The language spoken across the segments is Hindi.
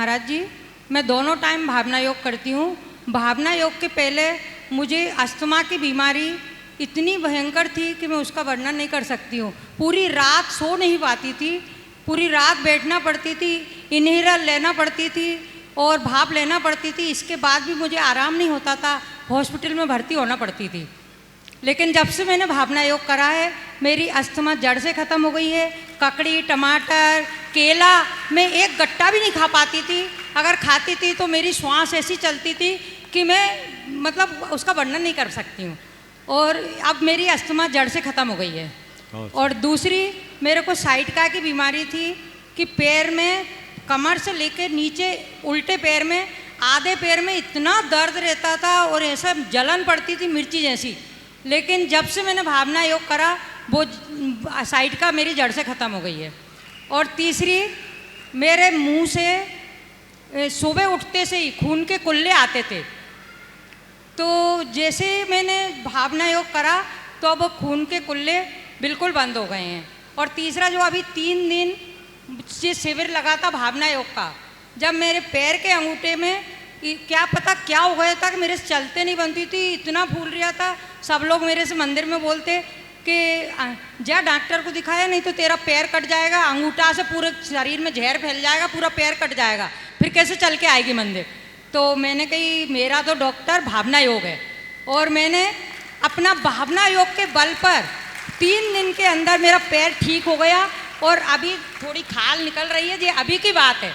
महाराज जी, मैं दोनों टाइम भावना योग करती हूँ। भावना योग के पहले मुझे अस्थमा की बीमारी इतनी भयंकर थी कि मैं उसका वर्णन नहीं कर सकती हूँ। पूरी रात सो नहीं पाती थी, पूरी रात बैठना पड़ती थी, इन्हेलर लेना पड़ती थी और भाप लेना पड़ती थी। इसके बाद भी मुझे आराम नहीं होता था, हॉस्पिटल में भर्ती होना पड़ती थी। लेकिन जब से मैंने भावना योग करा है, मेरी अस्थमा जड़ से ख़त्म हो गई है। ककड़ी, टमाटर, केला मैं एक गट्टा भी नहीं खा पाती थी। अगर खाती थी तो मेरी श्वास ऐसी चलती थी कि मैं मतलब उसका वर्णन नहीं कर सकती हूँ। और अब मेरी अस्थमा जड़ से ख़त्म हो गई है। और दूसरी, मेरे को साइटिका की बीमारी थी कि पैर में, कमर से लेकर नीचे उल्टे पैर में, आधे पैर में इतना दर्द रहता था और ऐसा जलन पड़ती थी मिर्ची जैसी। लेकिन जब से मैंने भावना योग करा, वो साइटिका मेरी जड़ से ख़त्म हो गई है। और तीसरी, मेरे मुंह से सुबह उठते से ही खून के कुल्ले आते थे। तो जैसे मैंने भावना योग करा तो अब खून के कुल्ले बिल्कुल बंद हो गए हैं। और तीसरा, जो अभी 3 दिन से शिविर लगा था भावना योग का, जब मेरे पैर के अंगूठे में क्या पता क्या हो गया था कि मेरे से चलते नहीं बनती थी, इतना फूल रहा था। सब लोग मेरे से मंदिर में बोलते कि जा डॉक्टर को दिखाया, नहीं तो तेरा पैर कट जाएगा, अंगूठा से पूरे शरीर में जहर फैल जाएगा, पूरा पैर कट जाएगा, फिर कैसे चल के आएगी मंदिर। तो मैंने कही मेरा तो डॉक्टर भावना योग है। और मैंने अपना भावना योग के बल पर 3 दिन के अंदर मेरा पैर ठीक हो गया। और अभी थोड़ी खाल निकल रही है, ये अभी की बात है,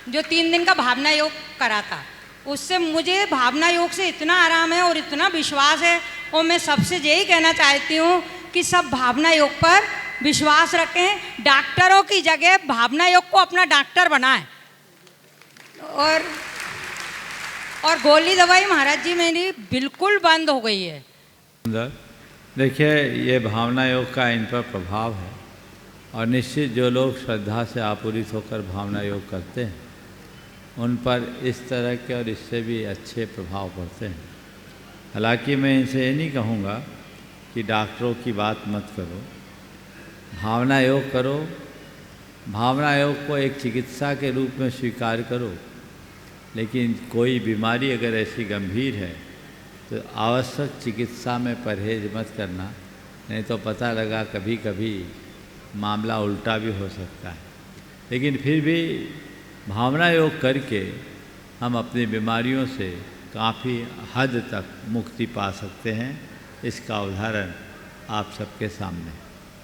जो 3 दिन का भावना योग करा था, उससे मुझे भावना योग से इतना आराम है और इतना विश्वास है। और मैं सबसे यही कहना चाहती हूँ कि सब भावना योग पर विश्वास रखें, डॉक्टरों की जगह भावना योग को अपना डॉक्टर बनाएं। और गोली दवाई महाराज जी मेरी बिल्कुल बंद हो गई है। देखिए, ये भावना योग का इन पर प्रभाव है और निश्चित जो लोग श्रद्धा से आपूरित होकर भावना योग करते हैं उन पर इस तरह के और इससे भी अच्छे प्रभाव पड़ते हैं। हालांकि मैं इनसे ये नहीं कहूँगा कि डॉक्टरों की बात मत करो, भावना योग करो, भावना योग को एक चिकित्सा के रूप में स्वीकार करो। लेकिन कोई बीमारी अगर ऐसी गंभीर है तो आवश्यक चिकित्सा में परहेज मत करना, नहीं तो पता लगा कभी कभी मामला उल्टा भी हो सकता है। लेकिन फिर भी भावना योग करके हम अपनी बीमारियों से काफ़ी हद तक मुक्ति पा सकते हैं। इसका उदाहरण आप सबके सामने